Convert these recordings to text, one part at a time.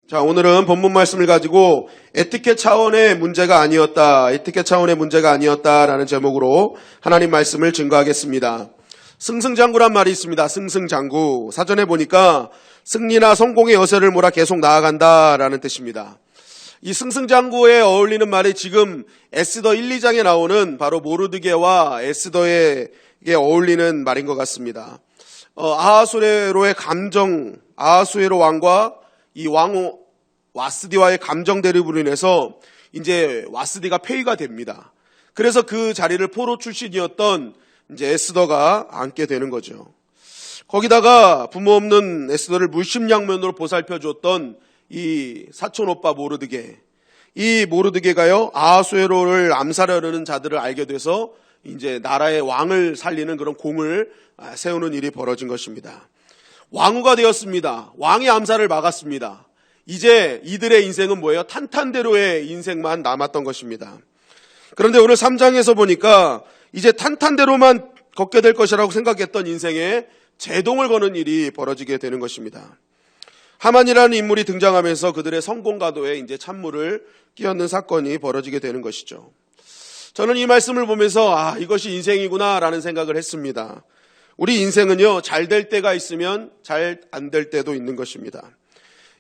자, 오늘은 본문 말씀을 가지고 에티켓 차원의 문제가 아니었다라는 제목으로 하나님 말씀을 증거하겠습니다. 승승장구란 말이 있습니다. 승승장구. 사전에 보니까 승리나 성공의 여세를 몰아 계속 나아간다라는 뜻입니다. 이 승승장구에 어울리는 말이 지금 에스더 1, 2장에 나오는 바로 모르드게와 에스더에게 어울리는 말인 것 같습니다. 아하수에로 왕과 이 왕 와스디와의 감정 대립으로 인해서 이제 와스디가 폐위가 됩니다. 그래서 그 자리를 포로 출신이었던 이제 에스더가 앉게 되는 거죠. 거기다가 부모 없는 에스더를 물심양면으로 보살펴 줬던 이 사촌 오빠 모르드게, 이 모르드게가요 아하수에로를 암살하려는 자들을 알게 돼서 이제 나라의 왕을 살리는 그런 공을 세우는 일이 벌어진 것입니다. 왕후가 되었습니다. 왕의 암살을 막았습니다. 이제 이들의 인생은 뭐예요? 탄탄대로의 인생만 남았던 것입니다. 그런데 오늘 3장에서 보니까 이제 탄탄대로만 걷게 될 것이라고 생각했던 인생에 제동을 거는 일이 벌어지게 되는 것입니다. 하만이라는 인물이 등장하면서 그들의 성공 가도에 이제 찬물을 끼얹는 사건이 벌어지게 되는 것이죠. 저는 이 말씀을 보면서 이것이 인생이구나라는 생각을 했습니다. 우리 인생은요, 잘 될 때가 있으면 잘 안 될 때도 있는 것입니다.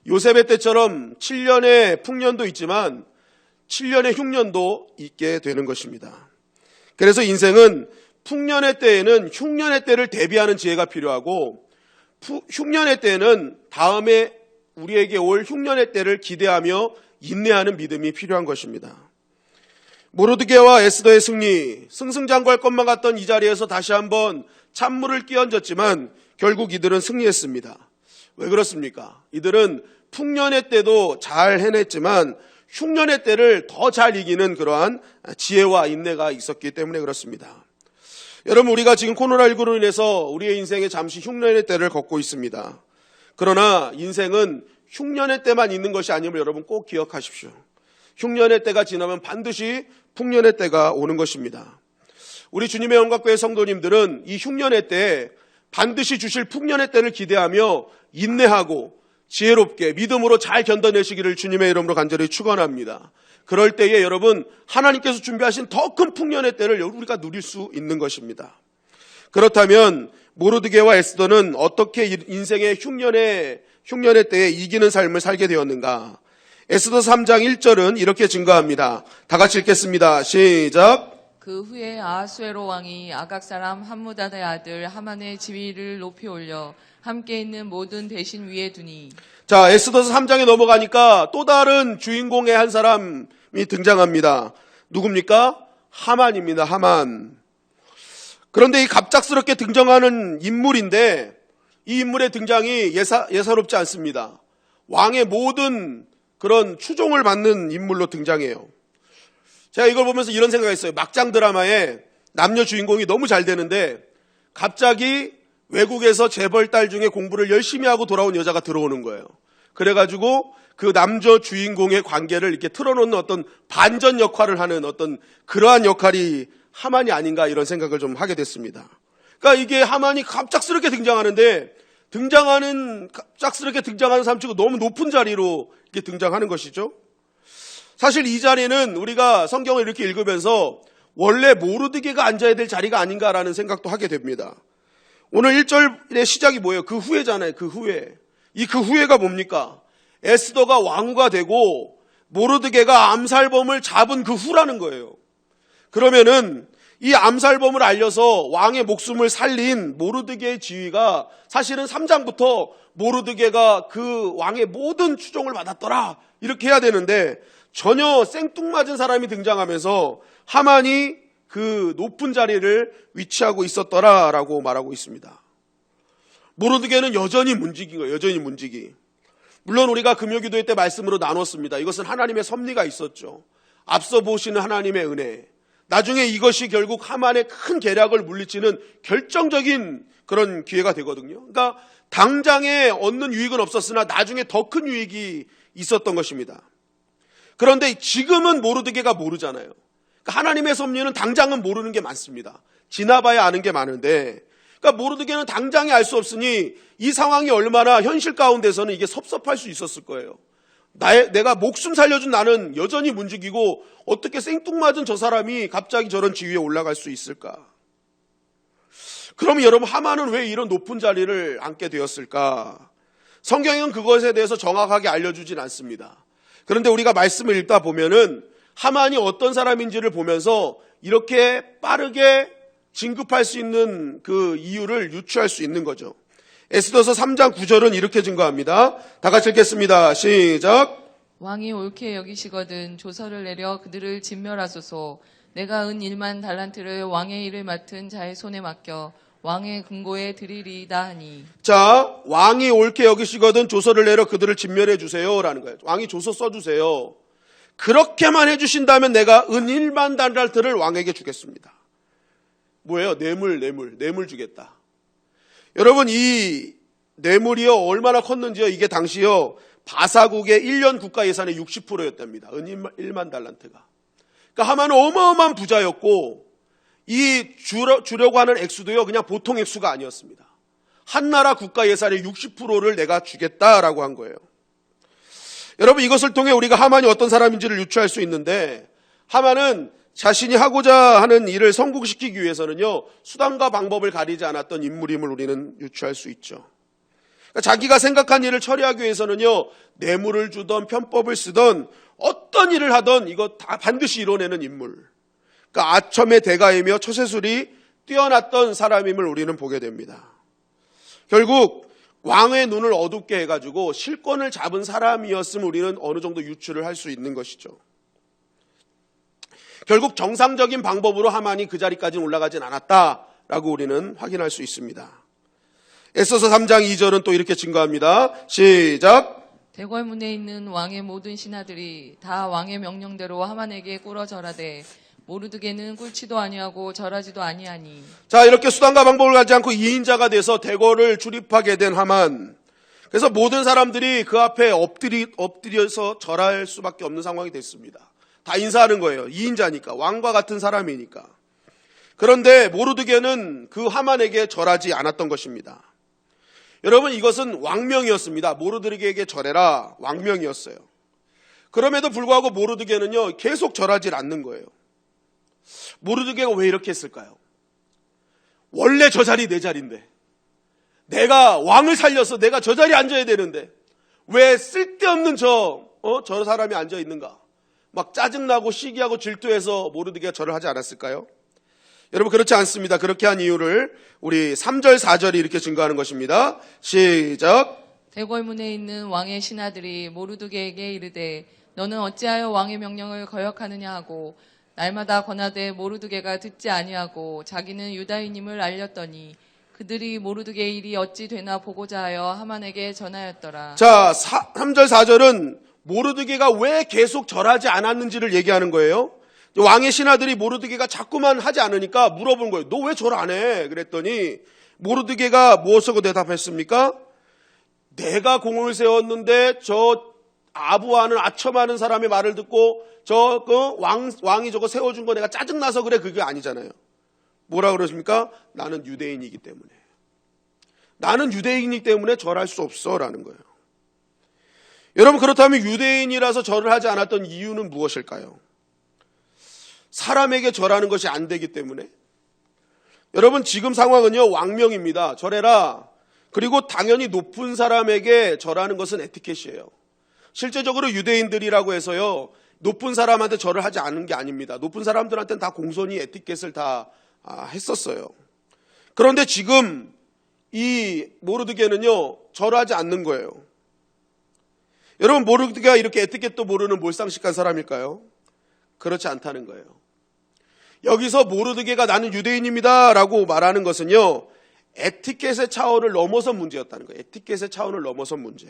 요셉의 때처럼 7년의 풍년도 있지만 7년의 흉년도 있게 되는 것입니다. 그래서 인생은 풍년의 때에는 흉년의 때를 대비하는 지혜가 필요하고 흉년의 때에는 다음에 우리에게 올 흉년의 때를 기대하며 인내하는 믿음이 필요한 것입니다. 모르드게와 에스더의 승리, 승승장구할 것만 같던 이 자리에서 다시 한번 찬물을 끼얹었지만 결국 이들은 승리했습니다. 왜 그렇습니까? 이들은 풍년의 때도 잘 해냈지만 흉년의 때를 더 잘 이기는 그러한 지혜와 인내가 있었기 때문에 그렇습니다. 여러분, 우리가 지금 코로나19로 인해서 우리의 인생에 잠시 흉년의 때를 걷고 있습니다. 그러나 인생은 흉년의 때만 있는 것이 아님을 여러분 꼭 기억하십시오. 흉년의 때가 지나면 반드시 풍년의 때가 오는 것입니다. 우리 주님의 영광교회 성도님들은 이 흉년의 때에 반드시 주실 풍년의 때를 기대하며 인내하고 지혜롭게 믿음으로 잘 견뎌내시기를 주님의 이름으로 간절히 축원합니다. 그럴 때에 여러분, 하나님께서 준비하신 더 큰 풍년의 때를 우리가 누릴 수 있는 것입니다. 그렇다면 모르드게와 에스더는 어떻게 인생의 흉년의 때에 이기는 삶을 살게 되었는가? 에스더 3장 1절은 이렇게 증거합니다. 다 같이 읽겠습니다. 시작. 그 후에 아하수에로 왕이 아각 사람 함무다의 아들 하만의 지위를 높이 올려 함께 있는 모든 대신 위에 두니. 자, 에스더서 3장에 넘어가니까 또 다른 주인공의 한 사람이 등장합니다. 누굽니까? 하만입니다. 하만. 그런데 이 갑작스럽게 등장하는 인물인데 이 인물의 등장이 예사롭지 않습니다. 왕의 모든 그런 추종을 받는 인물로 등장해요. 제가 이걸 보면서 이런 생각이 있어요. 막장 드라마에 남녀 주인공이 너무 잘 되는데 갑자기 외국에서 재벌 딸 중에 공부를 열심히 하고 돌아온 여자가 들어오는 거예요. 그래가지고 그 남자 주인공의 관계를 이렇게 틀어놓는 어떤 반전 역할을 하는 어떤 그러한 역할이 하만이 아닌가 이런 생각을 좀 하게 됐습니다. 그러니까 이게 하만이 갑작스럽게 등장하는데 갑작스럽게 등장하는 사람 치고 너무 높은 자리로 이렇게 등장하는 것이죠. 사실 이 자리는 우리가 성경을 이렇게 읽으면서 원래 모르드게가 앉아야 될 자리가 아닌가라는 생각도 하게 됩니다. 오늘 1절의 시작이 뭐예요? 그 후회잖아요. 그 후회. 이 그 후회가 뭡니까? 에스더가 왕후가 되고 모르드게가 암살범을 잡은 그 후라는 거예요. 그러면은 이 암살범을 알려서 왕의 목숨을 살린 모르드게의 지위가 사실은 3장부터 모르드게가 그 왕의 모든 추종을 받았더라 이렇게 해야 되는데 전혀 생뚱맞은 사람이 등장하면서 하만이 그 높은 자리를 위치하고 있었더라라고 말하고 있습니다. 모르드게는 여전히 문지기인 거예요. 여전히 문지기. 물론 우리가 금요기도회 때 말씀으로 나눴습니다. 이것은 하나님의 섭리가 있었죠. 앞서 보시는 하나님의 은혜. 나중에 이것이 결국 하만의 큰 계략을 물리치는 결정적인 그런 기회가 되거든요. 그러니까 당장에 얻는 유익은 없었으나 나중에 더 큰 유익이 있었던 것입니다. 그런데 지금은 모르드게가 모르잖아요. 그러니까 하나님의 섭리는 당장은 모르는 게 많습니다. 지나봐야 아는 게 많은데 그러니까 모르드게는 당장에 알 수 없으니 이 상황이 얼마나 현실 가운데서는 이게 섭섭할 수 있었을 거예요. 내가 목숨 살려준 나는 여전히 문지기고 어떻게 생뚱맞은 저 사람이 갑자기 저런 지위에 올라갈 수 있을까? 그러면 여러분, 하만은 왜 이런 높은 자리를 앉게 되었을까? 성경은 그것에 대해서 정확하게 알려주진 않습니다. 그런데 우리가 말씀을 읽다 보면은 하만이 어떤 사람인지를 보면서 이렇게 빠르게 진급할 수 있는 그 이유를 유추할 수 있는 거죠. 에스더서 3장 9절은 이렇게 증거합니다. 다 같이 읽겠습니다. 시작. 왕이 옳게 여기시거든 조서를 내려 그들을 진멸하소서. 내가 은 1만 달란트를 왕의 일을 맡은 자의 손에 맡겨 왕의 금고에 드리리이다 하니. 자, 왕이 옳게 여기시거든 조서를 내려 그들을 진멸해 주세요 라는 거예요. 왕이 조서 써주세요. 그렇게만 해주신다면 내가 은 1만 달란트를 왕에게 주겠습니다. 뭐예요? 뇌물 주겠다. 여러분, 이 뇌물이요 얼마나 컸는지요. 이게 당시요 바사국의 1년 국가 예산의 60%였답니다. 은 1만 달란트가. 그러니까 하만은 어마어마한 부자였고 이 주려고 하는 액수도요 그냥 보통 액수가 아니었습니다. 한 나라 국가 예산의 60%를 내가 주겠다라고 한 거예요. 여러분, 이것을 통해 우리가 하만이 어떤 사람인지를 유추할 수 있는데, 하만은 자신이 하고자 하는 일을 성공시키기 위해서는요 수단과 방법을 가리지 않았던 인물임을 우리는 유추할 수 있죠. 그러니까 자기가 생각한 일을 처리하기 위해서는요 뇌물을 주던 편법을 쓰던 어떤 일을 하던 이거 다 반드시 이뤄내는 인물. 그러니까 아첨의 대가이며 처세술이 뛰어났던 사람임을 우리는 보게 됩니다. 결국 왕의 눈을 어둡게 해가지고 실권을 잡은 사람이었음을 우리는 어느 정도 유추를 할 수 있는 것이죠. 결국 정상적인 방법으로 하만이 그 자리까지는 올라가진 않았다라고 우리는 확인할 수 있습니다. 에스더서 3장 2절은 또 이렇게 증거합니다. 시작. 대궐문에 있는 왕의 모든 신하들이 다 왕의 명령대로 하만에게 꿇어 절하되 모르드게는 꿇지도 아니하고 절하지도 아니하니. 자, 이렇게 수단과 방법을 가지 않고 2인자가 돼서 대궐을 출입하게 된 하만. 그래서 모든 사람들이 그 앞에 엎드려서 절할 수밖에 없는 상황이 됐습니다. 다 인사하는 거예요. 2인자니까, 왕과 같은 사람이니까. 그런데 모르드게는 그 하만에게 절하지 않았던 것입니다. 여러분, 이것은 왕명이었습니다. 모르드게에게 절해라, 왕명이었어요. 그럼에도 불구하고 모르드게는요 계속 절하지 않는 거예요. 모르드게가 왜 이렇게 했을까요? 원래 저 자리 내 자리인데, 내가 왕을 살려서 내가 저 자리에 앉아야 되는데 왜 쓸데없는 저 사람이 앉아 있는가? 막 짜증나고 시기하고 질투해서 모르드게가 절을 하지 않았을까요? 여러분, 그렇지 않습니다. 그렇게 한 이유를 우리 3절 4절이 이렇게 증거하는 것입니다. 시작. 대궐문에 있는 왕의 신하들이 모르드게에게 이르되 너는 어찌하여 왕의 명령을 거역하느냐 하고 날마다 권하되 모르드게가 듣지 아니하고 자기는 유다인임을 알렸더니 그들이 모르드게의 일이 어찌 되나 보고자 하여 하만에게 전하였더라. 자, 3절 4절은 모르드게가 왜 계속 절하지 않았는지를 얘기하는 거예요. 왕의 신하들이 모르드게가 자꾸만 하지 않으니까 물어본 거예요. 너 왜 절 안 해? 그랬더니 모르드게가 무엇으로 대답했습니까? 내가 공을 세웠는데 저 아부하는 아첨하는 사람의 말을 듣고 왕이 저거 세워준 거 내가 짜증나서 그래. 그게 아니잖아요. 뭐라 그러십니까? 나는 유대인이기 때문에. 나는 유대인이기 때문에 절할 수 없어 라는 거예요. 여러분, 그렇다면 유대인이라서 절을 하지 않았던 이유는 무엇일까요? 사람에게 절하는 것이 안 되기 때문에. 여러분, 지금 상황은요 왕명입니다. 절해라. 그리고 당연히 높은 사람에게 절하는 것은 에티켓이에요. 실제적으로 유대인들이라고 해서요 높은 사람한테 절을 하지 않은 게 아닙니다. 높은 사람들한테는 다 공손히 에티켓을 다 했었어요. 그런데 지금 이 모르드게는요 절하지 않는 거예요. 여러분, 모르드게가 이렇게 에티켓도 모르는 몰상식한 사람일까요? 그렇지 않다는 거예요. 여기서 모르드게가 나는 유대인입니다 라고 말하는 것은요 에티켓의 차원을 넘어선 문제였다는 거예요. 에티켓의 차원을 넘어선 문제.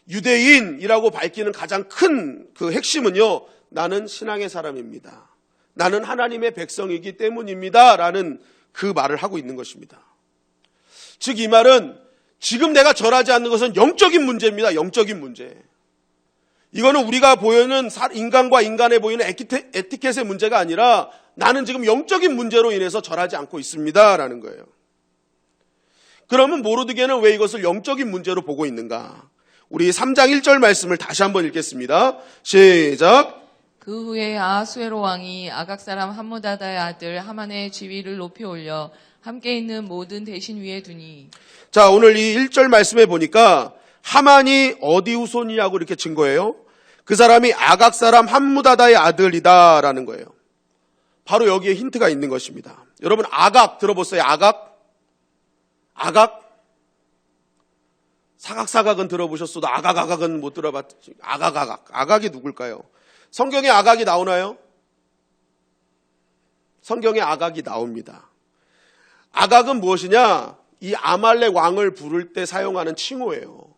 유대인이라고 밝히는 가장 큰 그 핵심은요 나는 신앙의 사람입니다. 나는 하나님의 백성이기 때문입니다 라는 그 말을 하고 있는 것입니다. 즉 이 말은 지금 내가 절하지 않는 것은 영적인 문제입니다. 영적인 문제. 이거는 우리가 보이는 인간과 인간에 보이는 에티켓의 문제가 아니라 나는 지금 영적인 문제로 인해서 절하지 않고 있습니다 라는 거예요. 그러면 모르드게는 왜 이것을 영적인 문제로 보고 있는가? 우리 3장 1절 말씀을 다시 한번 읽겠습니다. 시작. 그 후에 아하수에로 왕이 아각 사람 함무다다의 아들 하만의 지위를 높이 올려 함께 있는 모든 대신 위에 두니. 자, 오늘 이 1절 말씀에 보니까 하만이 어디 후손이냐고 이렇게 친 거예요. 그 사람이 아각 사람 함무다다의 아들이다라는 거예요. 바로 여기에 힌트가 있는 것입니다. 여러분, 아각 들어보세요. 아각? 사각사각은 들어보셨어도 아각은 못 들어봤지. 아각이 누굴까요? 성경에 아각이 나오나요? 성경에 아각이 나옵니다. 아각은 무엇이냐? 이 아말렉 왕을 부를 때 사용하는 칭호예요.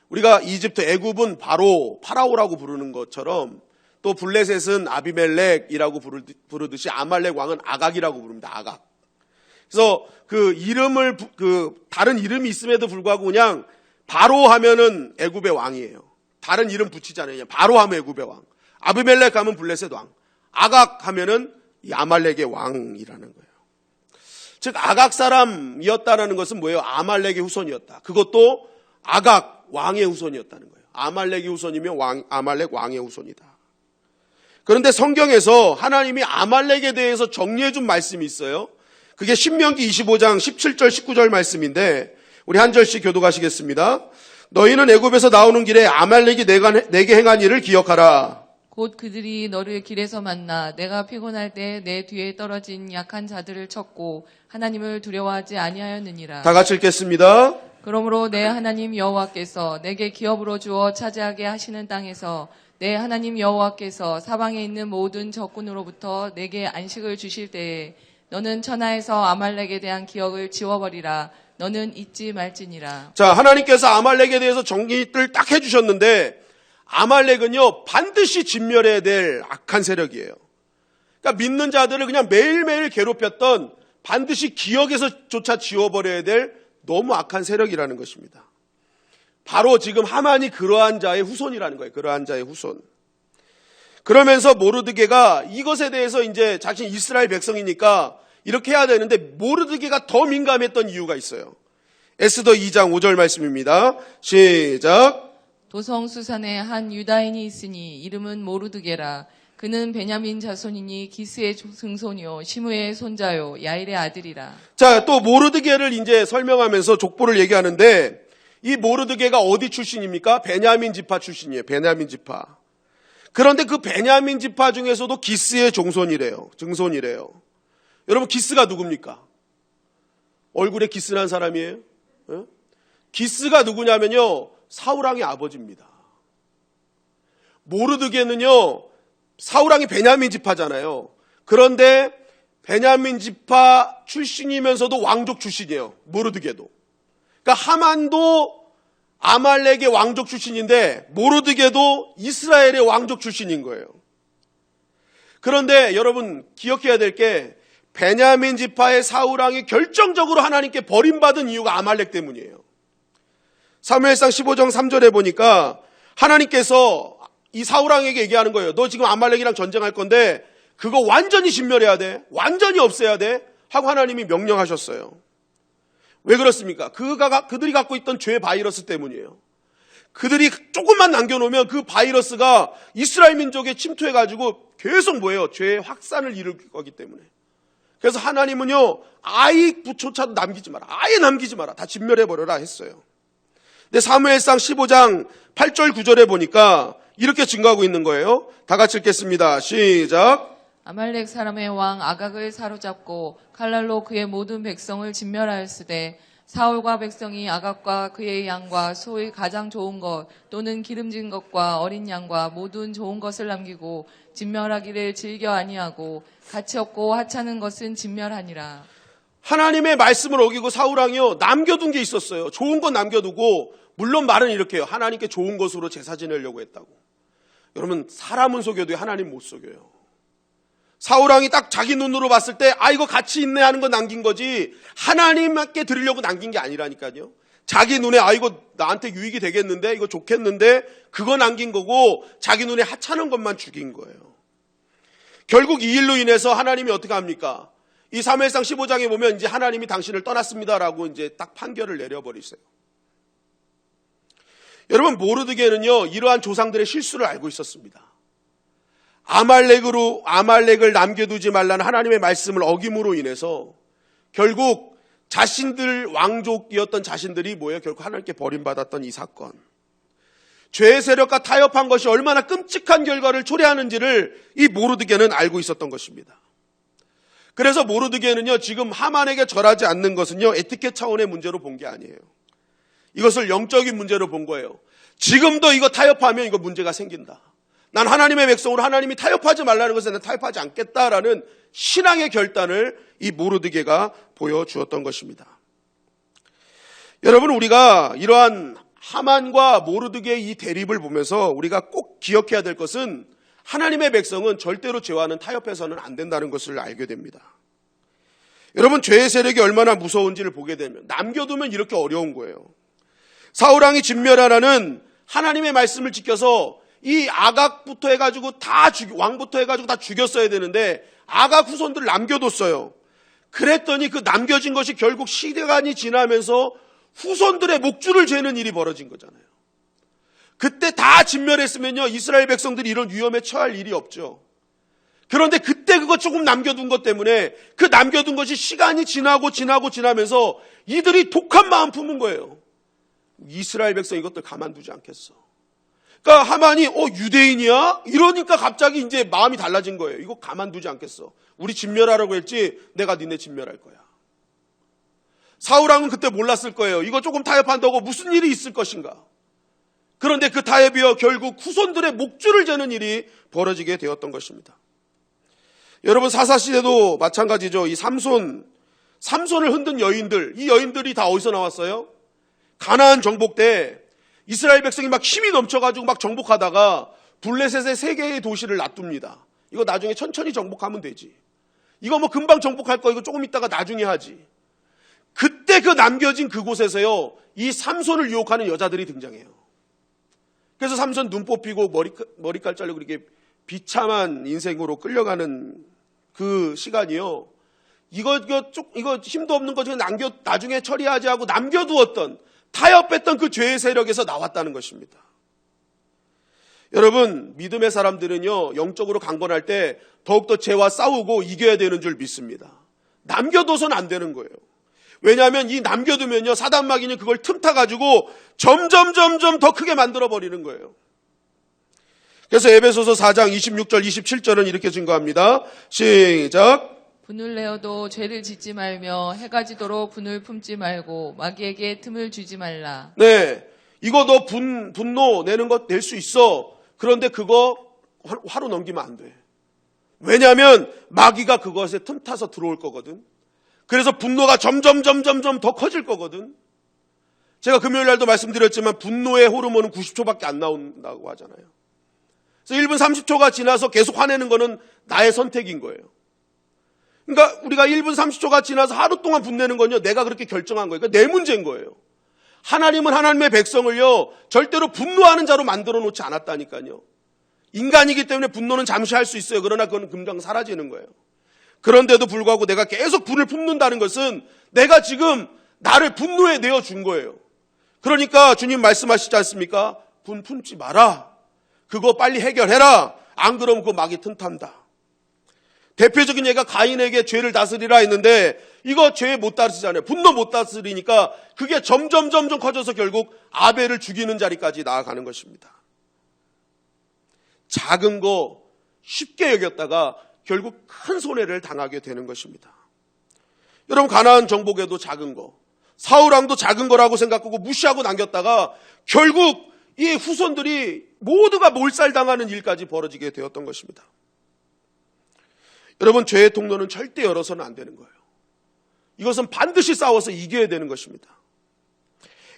우리가 이집트 애굽은 바로 파라오라고 부르는 것처럼 또 블레셋은 아비멜렉이라고 부르듯이 아말렉 왕은 아각이라고 부릅니다. 아각. 그래서 그 이름을 다른 이름이 있음에도 불구하고 그냥 바로 하면은 애굽의 왕이에요. 다른 이름 붙이잖아요. 그냥 바로 하면 애굽의 왕. 아비멜렉 하면 블레셋 왕. 아각 하면은 이 아말렉의 왕이라는 거예요. 즉 아각 사람이었다라는 것은 뭐예요? 아말렉의 후손이었다. 그것도 아각 왕의 후손이었다는 거예요. 아말렉의 후손이면 아말렉 왕의 후손이다. 그런데 성경에서 하나님이 아말렉에 대해서 정리해 준 말씀이 있어요. 그게 신명기 25장 17절 19절 말씀인데 우리 한 절씩 교독하시겠습니다. 너희는 애굽에서 나오는 길에 아말렉이 내게 행한 일을 기억하라. 곧 그들이 너를 길에서 만나 내가 피곤할 때 내 뒤에 떨어진 약한 자들을 쳤고 하나님을 두려워하지 아니하였느니라. 다 같이 읽겠습니다. 그러므로 내 하나님 여호와께서 내게 기업으로 주어 차지하게 하시는 땅에서 내 하나님 여호와께서 사방에 있는 모든 적군으로부터 내게 안식을 주실 때에 너는 천하에서 아말렉에 대한 기억을 지워버리라. 너는 잊지 말지니라. 자, 하나님께서 아말렉에 대해서 정리를 딱 해주셨는데 아말렉은요 반드시 진멸해야 될 악한 세력이에요. 그러니까 믿는 자들을 그냥 매일매일 괴롭혔던 반드시 기억에서조차 지워버려야 될 너무 악한 세력이라는 것입니다. 바로 지금 하만이 그러한 자의 후손이라는 거예요. 그러한 자의 후손. 그러면서 모르드게가 이것에 대해서 이제 자신 이스라엘 백성이니까 이렇게 해야 되는데 모르드게가 더 민감했던 이유가 있어요. 에스더 2장 5절 말씀입니다. 시작. 도성수산에 한 유다인이 있으니 이름은 모르드게라. 그는 베냐민 자손이니 기스의 증손이요 시므의 손자요 야일의 아들이라. 자, 또 모르드게를 이제 설명하면서 족보를 얘기하는데 이 모르드게가 어디 출신입니까? 베냐민 지파 출신이에요. 베냐민 지파. 그런데 그 베냐민 지파 중에서도 기스의 증손이래요. 여러분 기스가 누굽니까? 얼굴에 기스난 사람이에요? 예? 기스가 누구냐면요 사울왕의 아버지입니다. 모르드게는요 사울왕이 베냐민 지파잖아요. 그런데 베냐민 지파 출신이면서도 왕족 출신이에요. 모르드게도. 그러니까 하만도 아말렉의 왕족 출신인데 모르드게도 이스라엘의 왕족 출신인 거예요. 그런데 여러분 기억해야 될 게 베냐민 지파의 사울왕이 결정적으로 하나님께 버림받은 이유가 아말렉 때문이에요. 사무엘상 15장 3절에 보니까 하나님께서 이 사울왕에게 얘기하는 거예요. 너 지금 아말렉이랑 전쟁할 건데 그거 완전히 진멸해야 돼. 완전히 없애야 돼. 하고 하나님이 명령하셨어요. 왜 그렇습니까? 그들이 갖고 있던 죄 바이러스 때문이에요. 그들이 조금만 남겨놓으면 그 바이러스가 이스라엘 민족에 침투해가지고 계속 뭐예요? 죄의 확산을 이룰 거기 때문에. 그래서 하나님은요, 아이조차도 남기지 마라. 아예 남기지 마라. 다 진멸해버려라 했어요. 근데 사무엘상 15장 8절 9절에 보니까 이렇게 증거하고 있는 거예요. 다 같이 읽겠습니다. 시작. 아말렉 사람의 왕 아각을 사로잡고 칼날로 그의 모든 백성을 진멸하였으되 사울과 백성이 아각과 그의 양과 소의 가장 좋은 것 또는 기름진 것과 어린 양과 모든 좋은 것을 남기고 진멸하기를 즐겨 아니하고 가치 없고 하찮은 것은 진멸하니라. 하나님의 말씀을 어기고 사울왕이요 남겨둔 게 있었어요. 좋은 건 남겨두고 물론 말은 이렇게 해요. 하나님께 좋은 것으로 제사 지내려고 했다고. 여러분 사람은 속여도 하나님 못 속여요. 사울왕이 딱 자기 눈으로 봤을 때 이거 가치 있네 하는 거 남긴 거지 하나님께 드리려고 남긴 게 아니라니까요. 자기 눈에 이거 나한테 유익이 되겠는데 이거 좋겠는데 그거 남긴 거고 자기 눈에 하찮은 것만 죽인 거예요. 결국 이 일로 인해서 하나님이 어떻게 합니까? 이 사무엘상 15장에 보면 이제 하나님이 당신을 떠났습니다라고 이제 딱 판결을 내려버리세요. 여러분, 모르드게는요, 이러한 조상들의 실수를 알고 있었습니다. 아말렉을 남겨두지 말라는 하나님의 말씀을 어김으로 인해서 결국 자신들 왕족이었던 자신들이 결국 하나님께 버림받았던 이 사건. 죄의 세력과 타협한 것이 얼마나 끔찍한 결과를 초래하는지를 이 모르드게는 알고 있었던 것입니다. 그래서 모르드게는요, 지금 하만에게 절하지 않는 것은요, 에티켓 차원의 문제로 본 게 아니에요. 이것을 영적인 문제로 본 거예요. 지금도 이거 타협하면 이거 문제가 생긴다. 난 하나님의 백성으로 하나님이 타협하지 말라는 것에 난 타협하지 않겠다라는 신앙의 결단을 이 모르드게가 보여주었던 것입니다. 여러분, 우리가 이러한 하만과 모르드게의 이 대립을 보면서 우리가 꼭 기억해야 될 것은 하나님의 백성은 절대로 죄와는 타협해서는 안 된다는 것을 알게 됩니다. 여러분, 죄의 세력이 얼마나 무서운지를 보게 되면 남겨두면 이렇게 어려운 거예요. 사울왕이 진멸하라는 하나님의 말씀을 지켜서 이 아각부터 해가지고 왕부터 해가지고 다 죽였어야 되는데 아각 후손들을 남겨뒀어요. 그랬더니 그 남겨진 것이 결국 시간이 지나면서 후손들의 목줄을 죄는 일이 벌어진 거잖아요. 그때 다 진멸했으면요, 이스라엘 백성들이 이런 위험에 처할 일이 없죠. 그런데 그때 그거 조금 남겨둔 것 때문에 그 남겨둔 것이 시간이 지나면서 이들이 독한 마음 품은 거예요. 이스라엘 백성 이것들 가만두지 않겠어. 그러니까 하만이 유대인이야? 이러니까 갑자기 이제 마음이 달라진 거예요. 이거 가만두지 않겠어. 우리 진멸하라고 했지 내가 니네 진멸할 거야. 사울왕은 그때 몰랐을 거예요. 이거 조금 타협한다고 무슨 일이 있을 것인가. 그런데 그 타협이요, 결국 후손들의 목줄을 재는 일이 벌어지게 되었던 것입니다. 여러분, 사사시대도 마찬가지죠. 이 삼손을 흔든 여인들, 이 여인들이 다 어디서 나왔어요? 가나안 정복 때 이스라엘 백성이 막 힘이 넘쳐가지고 막 정복하다가 블레셋의 3개의 도시를 놔둡니다. 이거 나중에 천천히 정복하면 되지. 이거 뭐 금방 정복할 거 이거 조금 있다가 나중에 하지. 그때 그 남겨진 그곳에서요, 이 삼손을 유혹하는 여자들이 등장해요. 그래서 삼손 눈 뽑히고 머리깔 자르고 이렇게 비참한 인생으로 끌려가는 그 시간이요. 이거 힘도 없는 거 중에 나중에 처리하지 하고 남겨두었던, 타협했던 그 죄의 세력에서 나왔다는 것입니다. 여러분, 믿음의 사람들은요, 영적으로 강건할 때 더욱더 죄와 싸우고 이겨야 되는 줄 믿습니다. 남겨둬서는 안 되는 거예요. 왜냐하면 이 남겨두면요, 사단 마귀는 그걸 틈타가지고 점점 더 크게 만들어버리는 거예요. 그래서 에베소서 4장 26절 27절은 이렇게 증거합니다. 시작. 분을 내어도 죄를 짓지 말며 해가 지도록 분을 품지 말고 마귀에게 틈을 주지 말라. 네, 이거 너 분노 내는 거 낼 수 있어. 그런데 그거 하루 넘기면 안 돼. 왜냐하면 마귀가 그것에 틈타서 들어올 거거든. 그래서 분노가 점점 더 커질 거거든. 제가 금요일 날도 말씀드렸지만 분노의 호르몬은 90초밖에 안 나온다고 하잖아요. 그래서 1분 30초가 지나서 계속 화내는 거는 나의 선택인 거예요. 그러니까 우리가 1분 30초가 지나서 하루 동안 분내는 건요, 내가 그렇게 결정한 거예요. 그러니까 내 문제인 거예요. 하나님은 하나님의 백성을요, 절대로 분노하는 자로 만들어 놓지 않았다니까요. 인간이기 때문에 분노는 잠시 할 수 있어요. 그러나 그건 금방 사라지는 거예요. 그런데도 불구하고 내가 계속 분을 품는다는 것은 내가 지금 나를 분노에 내어준 거예요. 그러니까 주님 말씀하시지 않습니까? 분 품지 마라. 그거 빨리 해결해라. 안 그러면 그거 마귀 틈탄다. 대표적인 예가 가인에게 죄를 다스리라 했는데 이거 죄 못 다스리잖아요. 분노 못 다스리니까 그게 점점 커져서 결국 아벨을 죽이는 자리까지 나아가는 것입니다. 작은 거 쉽게 여겼다가 결국 큰 손해를 당하게 되는 것입니다. 여러분, 가나안 정복에도 작은 거, 사울왕도 작은 거라고 생각하고 무시하고 남겼다가 결국 이 후손들이 모두가 몰살당하는 일까지 벌어지게 되었던 것입니다. 여러분, 죄의 통로는 절대 열어서는 안 되는 거예요. 이것은 반드시 싸워서 이겨야 되는 것입니다.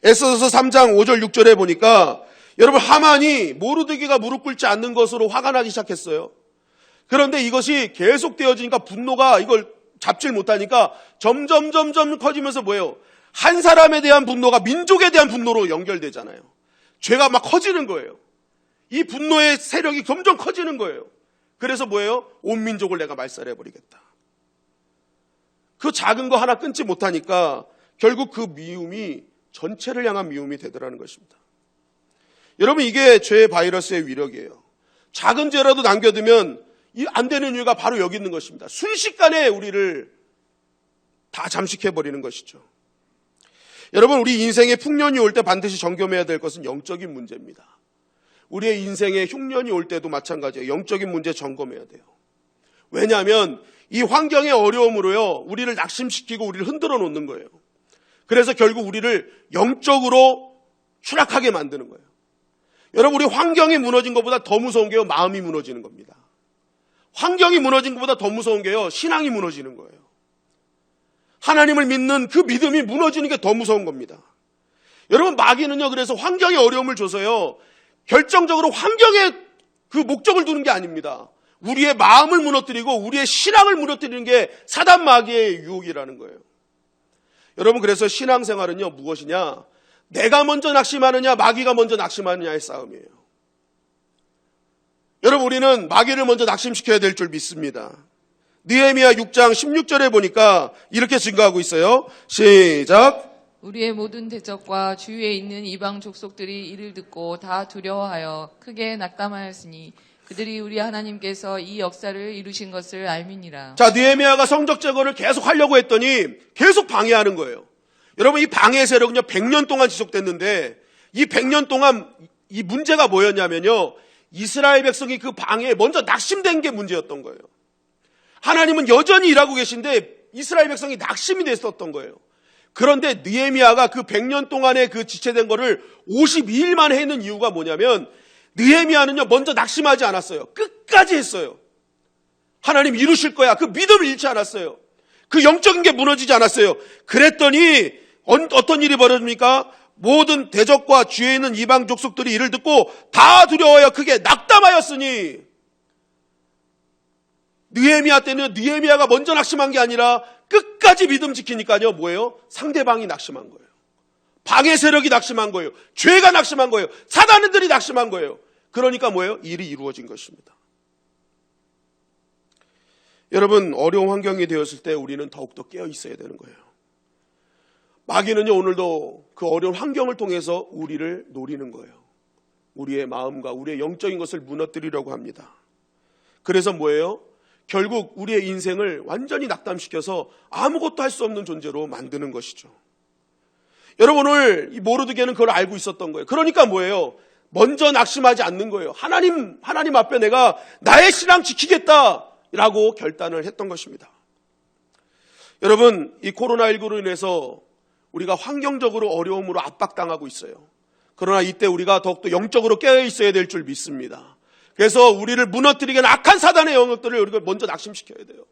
에스더서 3장 5절 6절에 보니까 여러분, 하만이 모르드게가 무릎 꿇지 않는 것으로 화가 나기 시작했어요. 그런데 이것이 계속되어지니까 분노가 이걸 잡질 못하니까 점점 커지면서 뭐예요? 한 사람에 대한 분노가 민족에 대한 분노로 연결되잖아요. 죄가 막 커지는 거예요. 이 분노의 세력이 점점 커지는 거예요. 그래서 뭐예요? 온 민족을 내가 말살해버리겠다. 그 작은 거 하나 끊지 못하니까 결국 그 미움이 전체를 향한 미움이 되더라는 것입니다. 여러분, 이게 죄의 바이러스의 위력이에요. 작은 죄라도 남겨두면 안 되는 이유가 바로 여기 있는 것입니다. 순식간에 우리를 다 잠식해버리는 것이죠. 여러분, 우리 인생에 풍년이 올 때 반드시 점검해야 될 것은 영적인 문제입니다. 우리의 인생에 흉년이 올 때도 마찬가지예요. 영적인 문제 점검해야 돼요. 왜냐하면 이 환경의 어려움으로요, 우리를 낙심시키고 우리를 흔들어 놓는 거예요. 그래서 결국 우리를 영적으로 추락하게 만드는 거예요. 여러분, 우리 환경이 무너진 것보다 더 무서운 게요, 마음이 무너지는 겁니다. 환경이 무너진 것보다 더 무서운 게요, 신앙이 무너지는 거예요. 하나님을 믿는 그 믿음이 무너지는 게 더 무서운 겁니다. 여러분, 마귀는요, 그래서 환경에 어려움을 줘서요, 결정적으로 환경에 그 목적을 두는 게 아닙니다. 우리의 마음을 무너뜨리고 우리의 신앙을 무너뜨리는 게 사단 마귀의 유혹이라는 거예요. 여러분, 그래서 신앙생활은요, 무엇이냐? 내가 먼저 낙심하느냐, 마귀가 먼저 낙심하느냐의 싸움이에요. 여러분, 우리는 마귀를 먼저 낙심시켜야 될 줄 믿습니다. 느헤미야 6장 16절에 보니까 이렇게 증거하고 있어요. 시작. 우리의 모든 대적과 주위에 있는 이방 족속들이 이를 듣고 다 두려워하여 크게 낙담하였으니 그들이 우리 하나님께서 이 역사를 이루신 것을 알미니라. 자, 느헤미야가 성적 제거를 계속 하려고 했더니 계속 방해하는 거예요. 여러분, 이 방해 세력은요 100년 동안 지속됐는데, 이 100년 동안 이 문제가 뭐였냐면요, 이스라엘 백성이 그 방해에 먼저 낙심된 게 문제였던 거예요. 하나님은 여전히 일하고 계신데 이스라엘 백성이 낙심이 됐었던 거예요. 그런데 느헤미야가 그 100년 동안의 그 지체된 거를 52일 만에 했는 이유가 뭐냐면, 느헤미야는요 먼저 낙심하지 않았어요. 끝까지 했어요. 하나님 이루실 거야. 그 믿음을 잃지 않았어요. 그 영적인 게 무너지지 않았어요. 그랬더니 어떤 일이 벌어집니까? 모든 대적과 주위에 있는 이방 족속들이 이를 듣고 다 두려워하여 크게 낙담하였으니, 느헤미야 때는 느헤미야가 먼저 낙심한 게 아니라 끝까지 믿음 지키니까요, 뭐예요? 상대방이 낙심한 거예요. 방해 세력이 낙심한 거예요. 죄가 낙심한 거예요. 사단들이 낙심한 거예요. 그러니까 뭐예요? 일이 이루어진 것입니다. 여러분, 어려운 환경이 되었을 때 우리는 더욱더 깨어 있어야 되는 거예요. 마귀는요, 오늘도 그 어려운 환경을 통해서 우리를 노리는 거예요. 우리의 마음과 우리의 영적인 것을 무너뜨리려고 합니다. 그래서 뭐예요? 결국 우리의 인생을 완전히 낙담시켜서 아무것도 할 수 없는 존재로 만드는 것이죠. 여러분, 오늘 이 모르드게는 그걸 알고 있었던 거예요. 그러니까 뭐예요? 먼저 낙심하지 않는 거예요. 하나님 앞에 내가 나의 신앙 지키겠다라고 결단을 했던 것입니다. 여러분, 이 코로나19로 인해서 우리가 환경적으로 어려움으로 압박당하고 있어요. 그러나 이때 우리가 더욱더 영적으로 깨어 있어야 될 줄 믿습니다. 그래서 우리를 무너뜨리기는 악한 사단의 영역들을 우리가 먼저 낙심시켜야 돼요.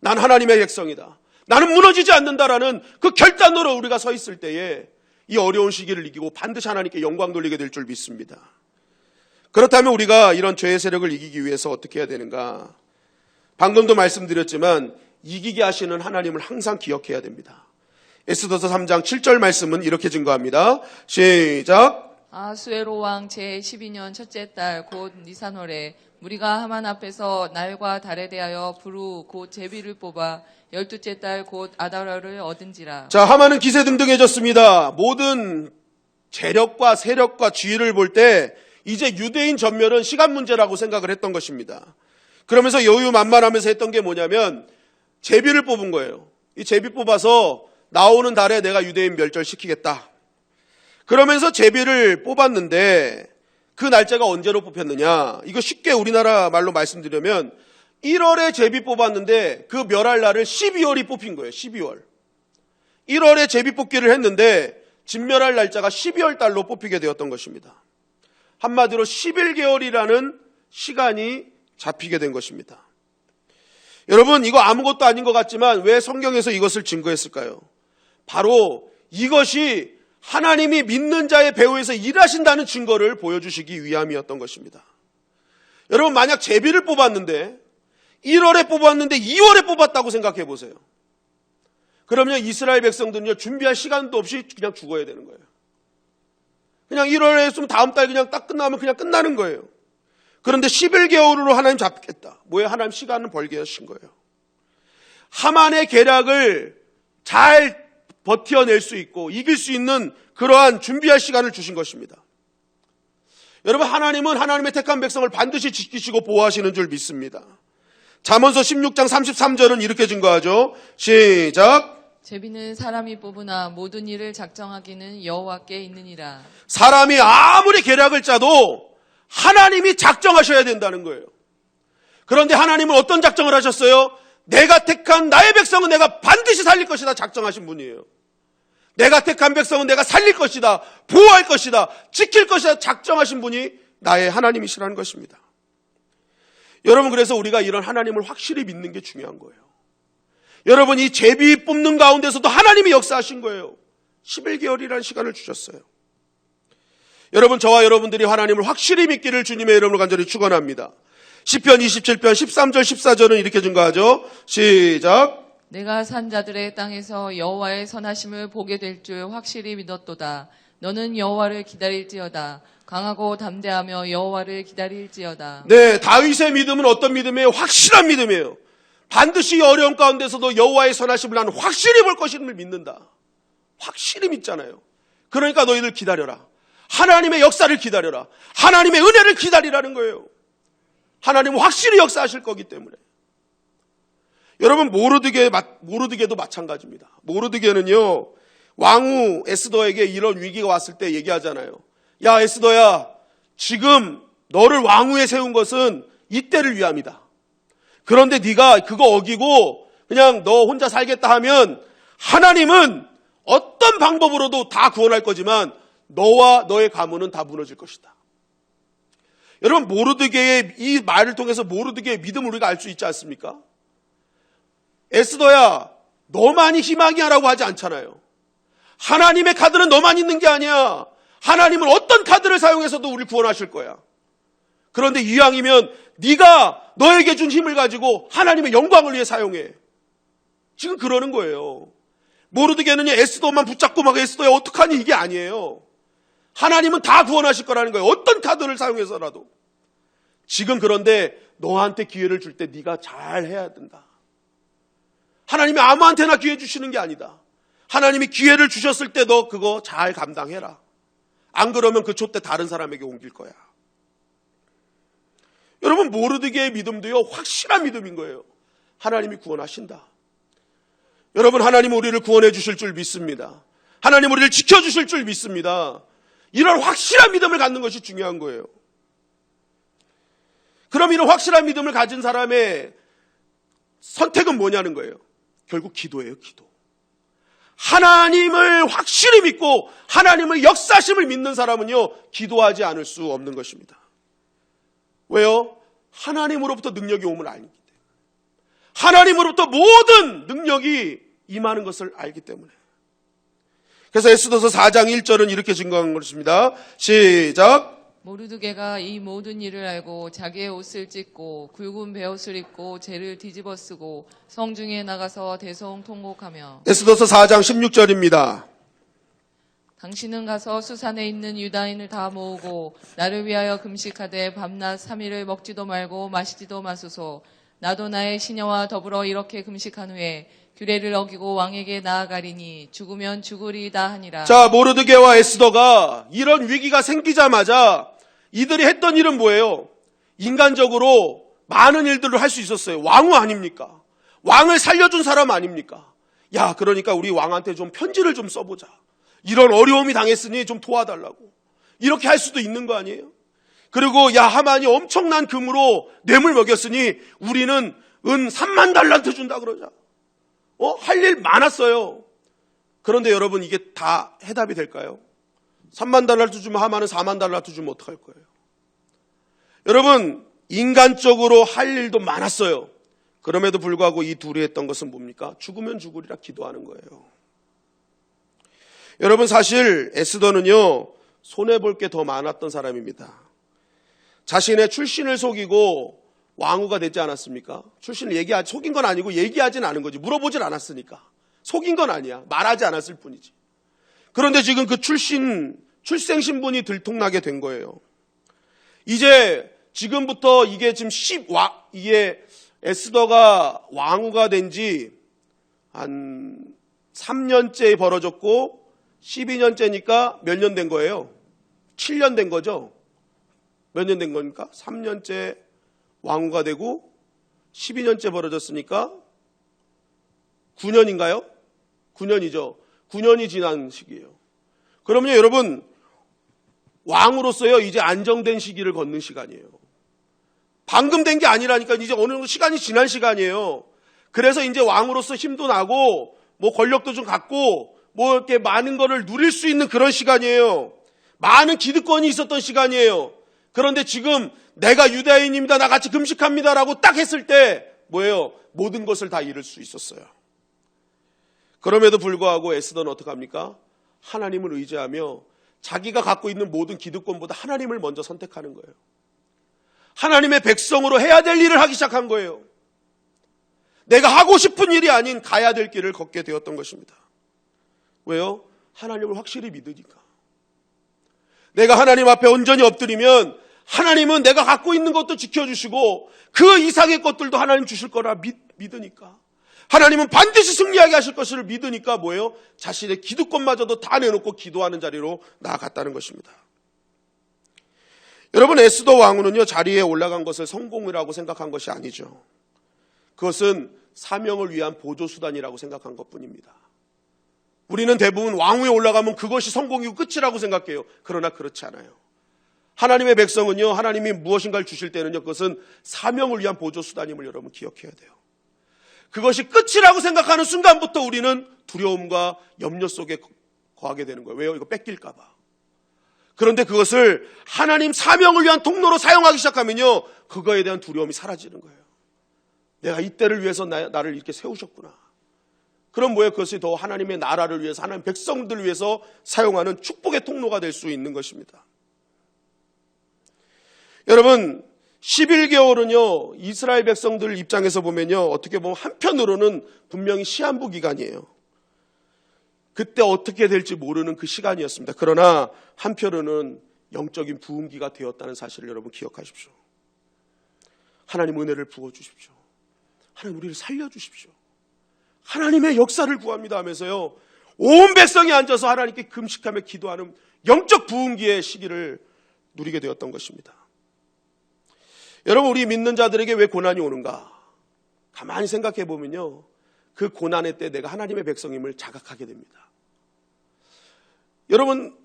난 하나님의 백성이다. 나는 무너지지 않는다라는 그 결단으로 우리가 서 있을 때에 이 어려운 시기를 이기고 반드시 하나님께 영광 돌리게 될 줄 믿습니다. 그렇다면 우리가 이런 죄의 세력을 이기기 위해서 어떻게 해야 되는가? 방금도 말씀드렸지만 이기게 하시는 하나님을 항상 기억해야 됩니다. 에스더서 3장 7절 말씀은 이렇게 증거합니다. 시작. 아수에로 왕 제12년 첫째 달 곧 니산월에 무리가 하만 앞에서 날과 달에 대하여 부루 곧 제비를 뽑아 12째 달 곧 아다라를 얻은지라. 자, 하만은 기세등등해졌습니다. 모든 재력과 세력과 지위를 볼 때 이제 유대인 전멸은 시간 문제라고 생각을 했던 것입니다. 그러면서 여유만만하면서 했던 게 뭐냐면 제비를 뽑은 거예요. 이 제비 뽑아서 나오는 달에 내가 유대인 멸절시키겠다. 그러면서 제비를 뽑았는데 그 날짜가 언제로 뽑혔느냐? 이거 쉽게 우리나라 말로 말씀드리면 1월에 제비 뽑았는데 그 멸할 날을 12월이 뽑힌 거예요. 12월. 1월에 제비 뽑기를 했는데 진멸할 날짜가 12월 달로 뽑히게 되었던 것입니다. 한마디로 11개월이라는 시간이 잡히게 된 것입니다. 여러분, 이거 아무것도 아닌 것 같지만 왜 성경에서 이것을 증거했을까요? 바로 이것이 하나님이 믿는 자의 배후에서 일하신다는 증거를 보여주시기 위함이었던 것입니다. 여러분, 만약 제비를 뽑았는데 1월에 뽑았는데 2월에 뽑았다고 생각해 보세요. 그러면 이스라엘 백성들은요, 준비할 시간도 없이 그냥 죽어야 되는 거예요. 그냥 1월에 했으면 다음 달 그냥 딱 끝나면 그냥 끝나는 거예요. 그런데 11개월으로 하나님 잡겠다. 뭐예요? 하나님 시간을 벌게 하신 거예요. 하만의 계략을 잘 버텨낼 수 있고 이길 수 있는 그러한 준비할 시간을 주신 것입니다. 여러분, 하나님은 하나님의 택한 백성을 반드시 지키시고 보호하시는 줄 믿습니다. 잠언서 16장 33절은 이렇게 증거하죠. 시작. 제비는 사람이 뽑으나 모든 일을 작정하기는 여호와께 있느니라. 사람이 아무리 계략을 짜도 하나님이 작정하셔야 된다는 거예요. 그런데 하나님은 어떤 작정을 하셨어요? 내가 택한 나의 백성은 내가 반드시 살릴 것이다 작정하신 분이에요. 내가 택한 백성은 내가 살릴 것이다, 보호할 것이다, 지킬 것이다 작정하신 분이 나의 하나님이시라는 것입니다. 여러분, 그래서 우리가 이런 하나님을 확실히 믿는 게 중요한 거예요. 여러분, 이 제비 뽑는 가운데서도 하나님이 역사하신 거예요. 11개월이라는 시간을 주셨어요. 여러분, 저와 여러분들이 하나님을 확실히 믿기를 주님의 이름으로 간절히 축원합니다. 시편 27편 13절 14절은 이렇게 증거하죠. 시작. 내가 산 자들의 땅에서 여호와의 선하심을 보게 될 줄 확실히 믿었도다. 너는 여호와를 기다릴지어다. 강하고 담대하며 여호와를 기다릴지어다. 네, 다윗의 믿음은 어떤 믿음이에요? 확실한 믿음이에요. 반드시 어려움 가운데서도 여호와의 선하심을 나는 확실히 볼 것임을 믿는다. 확실히 믿잖아요. 그러니까 너희들 기다려라. 하나님의 역사를 기다려라. 하나님의 은혜를 기다리라는 거예요. 하나님은 확실히 역사하실 거기 때문에. 여러분, 모르드게도 마찬가지입니다. 모르드게는요, 왕후 에스더에게 이런 위기가 왔을 때 얘기하잖아요. 야, 에스더야, 지금 너를 왕후에 세운 것은 이때를 위함이다. 그런데 네가 그거 어기고 그냥 너 혼자 살겠다 하면 하나님은 어떤 방법으로도 다 구원할 거지만 너와 너의 가문은 다 무너질 것이다. 여러분, 모르드게의 이 말을 통해서 모르드게의 믿음을 우리가 알 수 있지 않습니까? 에스더야, 너만이 희망이야라고 하지 않잖아요. 하나님의 카드는 너만 있는 게 아니야. 하나님은 어떤 카드를 사용해서도 우리를 구원하실 거야. 그런데 이왕이면 네가 너에게 준 힘을 가지고 하나님의 영광을 위해 사용해. 지금 그러는 거예요. 모르드게는 에스더만 붙잡고 막 에스더야 어떡하니 이게 아니에요. 하나님은 다 구원하실 거라는 거예요. 어떤 카드를 사용해서라도. 지금 그런데 너한테 기회를 줄 때 네가 잘 해야 된다. 하나님이 아무한테나 기회 주시는 게 아니다. 하나님이 기회를 주셨을 때 너 그거 잘 감당해라. 안 그러면 그 촛대 다른 사람에게 옮길 거야. 여러분, 모르드게의 믿음도요, 확실한 믿음인 거예요. 하나님이 구원하신다. 여러분, 하나님 우리를 구원해 주실 줄 믿습니다. 하나님 우리를 지켜주실 줄 믿습니다. 이런 확실한 믿음을 갖는 것이 중요한 거예요. 그럼 이런 확실한 믿음을 가진 사람의 선택은 뭐냐는 거예요. 결국 기도예요, 기도. 하나님을 확실히 믿고 하나님의 역사심을 믿는 사람은요, 기도하지 않을 수 없는 것입니다. 왜요? 하나님으로부터 능력이 오면 알기 때문에. 하나님으로부터 모든 능력이 임하는 것을 알기 때문에. 그래서 에스더서 4장 1절은 이렇게 증거한 것입니다. 시작. 모르드게가 이 모든 일을 알고 자기의 옷을 찢고 굵은 베옷을 입고 재를 뒤집어 쓰고 성중에 나가서 대성통곡하며. 에스더서 4장 16절입니다. 당신은 가서 수산에 있는 유다인을 다 모으고 나를 위하여 금식하되 밤낮 3일을 먹지도 말고 마시지도 마소서. 나도 나의 시녀와 더불어 이렇게 금식한 후에 규례를 어기고 왕에게 나아가리니 죽으면 죽으리이다 하니라. 자, 모르드게와 에스더가 이런 위기가 생기자마자 이들이 했던 일은 뭐예요? 인간적으로 많은 일들을 할 수 있었어요. 왕후 아닙니까? 왕을 살려준 사람 아닙니까? 야, 그러니까 우리 왕한테 좀 편지를 좀 써보자. 이런 어려움이 당했으니 좀 도와달라고. 이렇게 할 수도 있는 거 아니에요? 그리고 야, 하만이 엄청난 금으로 뇌물 먹였으니 우리는 은 3만 달란트 준다 그러자. 할 일 많았어요. 그런데 여러분, 이게 다 해답이 될까요? 3만 달란트 주면 하만은 4만 달란트 주면 어떡할 거예요? 여러분, 인간적으로 할 일도 많았어요. 그럼에도 불구하고 이 둘이 했던 것은 뭡니까? 죽으면 죽으리라 기도하는 거예요. 여러분, 사실 에스더는요, 손해볼 게 더 많았던 사람입니다. 자신의 출신을 속이고 왕후가 되지 않았습니까? 출신을 속인 건 아니고 얘기하진 않은 거지. 물어보질 않았으니까. 속인 건 아니야. 말하지 않았을 뿐이지. 그런데 지금 그 출생신분이 들통나게 된 거예요. 이제 지금부터 이게 지금 이게 에스더가 왕후가 된 지 한 3년째 벌어졌고 12년째니까 몇 년 된 거예요? 7년 된 거죠? 몇 년 된 겁니까? 3년째 왕후가 되고 12년째 벌어졌으니까 9년인가요? 9년이죠. 9년이 지난 시기예요. 그럼요, 여러분, 왕으로서요, 이제 안정된 시기를 걷는 시간이에요. 방금 된 게 아니라니까, 이제 어느 정도 시간이 지난 시간이에요. 그래서 이제 왕으로서 힘도 나고, 뭐 권력도 좀 갖고, 뭐 이렇게 많은 거를 누릴 수 있는 그런 시간이에요. 많은 기득권이 있었던 시간이에요. 그런데 지금 내가 유다인입니다, 나 같이 금식합니다라고 딱 했을 때 뭐예요? 모든 것을 다 잃을 수 있었어요. 그럼에도 불구하고 에스더는 어떻게 합니까? 하나님을 의지하며 자기가 갖고 있는 모든 기득권보다 하나님을 먼저 선택하는 거예요. 하나님의 백성으로 해야 될 일을 하기 시작한 거예요. 내가 하고 싶은 일이 아닌 가야 될 길을 걷게 되었던 것입니다. 왜요? 하나님을 확실히 믿으니까. 내가 하나님 앞에 온전히 엎드리면 하나님은 내가 갖고 있는 것도 지켜주시고 그 이상의 것들도 하나님 주실 거라 믿으니까. 하나님은 반드시 승리하게 하실 것을 믿으니까 뭐예요? 자신의 기득권마저도 다 내놓고 기도하는 자리로 나아갔다는 것입니다. 여러분, 에스더 왕후는요, 자리에 올라간 것을 성공이라고 생각한 것이 아니죠. 그것은 사명을 위한 보조수단이라고 생각한 것뿐입니다. 우리는 대부분 왕위에 올라가면 그것이 성공이고 끝이라고 생각해요. 그러나 그렇지 않아요. 하나님의 백성은요, 하나님이 무엇인가를 주실 때는요, 그것은 사명을 위한 보조수단임을 여러분 기억해야 돼요. 그것이 끝이라고 생각하는 순간부터 우리는 두려움과 염려 속에 거하게 되는 거예요. 왜요? 이거 뺏길까 봐. 그런데 그것을 하나님 사명을 위한 통로로 사용하기 시작하면요, 그거에 대한 두려움이 사라지는 거예요. 내가 이때를 위해서 나를 이렇게 세우셨구나. 그럼 뭐예요? 그것이 더 하나님의 나라를 위해서, 하나님 백성들을 위해서 사용하는 축복의 통로가 될 수 있는 것입니다. 여러분, 11개월은요, 이스라엘 백성들 입장에서 보면요, 어떻게 보면 한편으로는 분명히 시한부 기간이에요. 그때 어떻게 될지 모르는 그 시간이었습니다. 그러나 한편으로는 영적인 부흥기가 되었다는 사실을 여러분 기억하십시오. 하나님 은혜를 부어주십시오. 하나님 우리를 살려주십시오. 하나님의 역사를 구합니다 하면서요, 온 백성이 앉아서 하나님께 금식하며 기도하는 영적 부흥기의 시기를 누리게 되었던 것입니다. 여러분, 우리 믿는 자들에게 왜 고난이 오는가? 가만히 생각해 보면요, 그 고난의 때 내가 하나님의 백성임을 자각하게 됩니다. 여러분,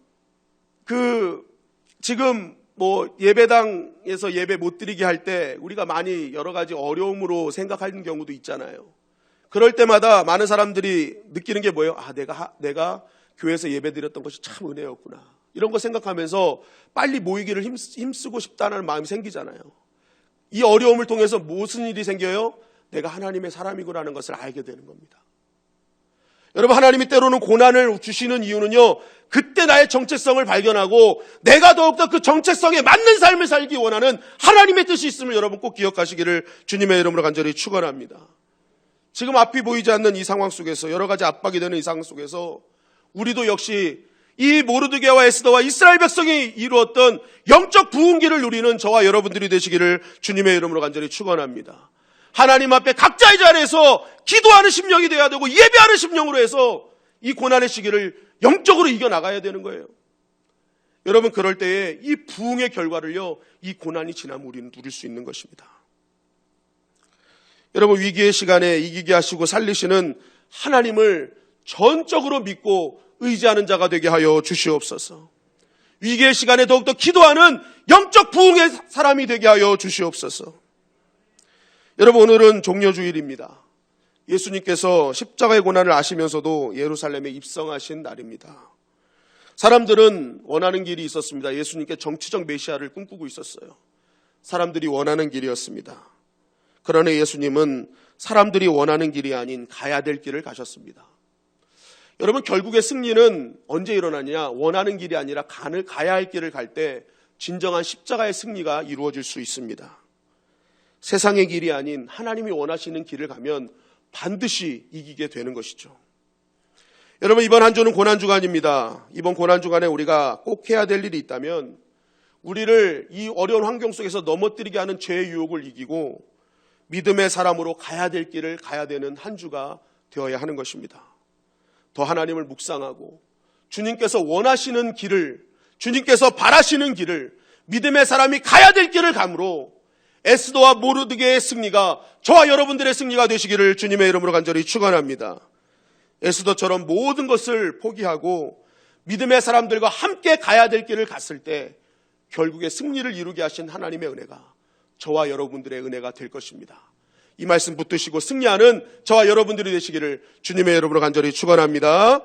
지금 뭐 예배당에서 예배 못 드리게 할 때 우리가 많이 여러 가지 어려움으로 생각하는 경우도 있잖아요. 그럴 때마다 많은 사람들이 느끼는 게 뭐예요? 아, 내가 교회에서 예배 드렸던 것이 참 은혜였구나. 이런 거 생각하면서 빨리 모이기를 힘쓰고 싶다는 마음이 생기잖아요. 이 어려움을 통해서 무슨 일이 생겨요? 내가 하나님의 사람이구나라는 것을 알게 되는 겁니다. 여러분, 하나님이 때로는 고난을 주시는 이유는요, 그때 나의 정체성을 발견하고 내가 더욱더 그 정체성에 맞는 삶을 살기 원하는 하나님의 뜻이 있음을 여러분 꼭 기억하시기를 주님의 이름으로 간절히 축원합니다. 지금 앞이 보이지 않는 이 상황 속에서, 여러 가지 압박이 되는 이 상황 속에서 우리도 역시 이 모르드게와 에스더와 이스라엘 백성이 이루었던 영적 부흥기를 누리는 저와 여러분들이 되시기를 주님의 이름으로 간절히 축원합니다. 하나님 앞에 각자의 자리에서 기도하는 심령이 되어야 되고 예배하는 심령으로 해서 이 고난의 시기를 영적으로 이겨나가야 되는 거예요. 여러분, 그럴 때에 이 부흥의 결과를요, 이 고난이 지나면 우리는 누릴 수 있는 것입니다. 여러분, 위기의 시간에 이기게 하시고 살리시는 하나님을 전적으로 믿고 의지하는 자가 되게 하여 주시옵소서. 위기의 시간에 더욱더 기도하는 영적 부흥의 사람이 되게 하여 주시옵소서. 여러분, 오늘은 종려주일입니다. 예수님께서 십자가의 고난을 아시면서도 예루살렘에 입성하신 날입니다. 사람들은 원하는 길이 있었습니다. 예수님께 정치적 메시아를 꿈꾸고 있었어요. 사람들이 원하는 길이었습니다. 그러나 예수님은 사람들이 원하는 길이 아닌 가야 될 길을 가셨습니다. 여러분, 결국의 승리는 언제 일어나냐? 원하는 길이 아니라 가야 할 길을 갈 때 진정한 십자가의 승리가 이루어질 수 있습니다. 세상의 길이 아닌 하나님이 원하시는 길을 가면 반드시 이기게 되는 것이죠. 여러분, 이번 한 주는 고난주간입니다. 이번 고난주간에 우리가 꼭 해야 될 일이 있다면 우리를 이 어려운 환경 속에서 넘어뜨리게 하는 죄의 유혹을 이기고 믿음의 사람으로 가야 될 길을 가야 되는 한 주가 되어야 하는 것입니다. 더 하나님을 묵상하고 주님께서 원하시는 길을, 주님께서 바라시는 길을, 믿음의 사람이 가야 될 길을 감으로 에스더와 모르드게의 승리가 저와 여러분들의 승리가 되시기를 주님의 이름으로 간절히 축원합니다. 에스더처럼 모든 것을 포기하고 믿음의 사람들과 함께 가야 될 길을 갔을 때 결국에 승리를 이루게 하신 하나님의 은혜가 저와 여러분들의 은혜가 될 것입니다. 이 말씀 붙드시고 승리하는 저와 여러분들이 되시기를 주님의 이름으로 간절히 축원합니다.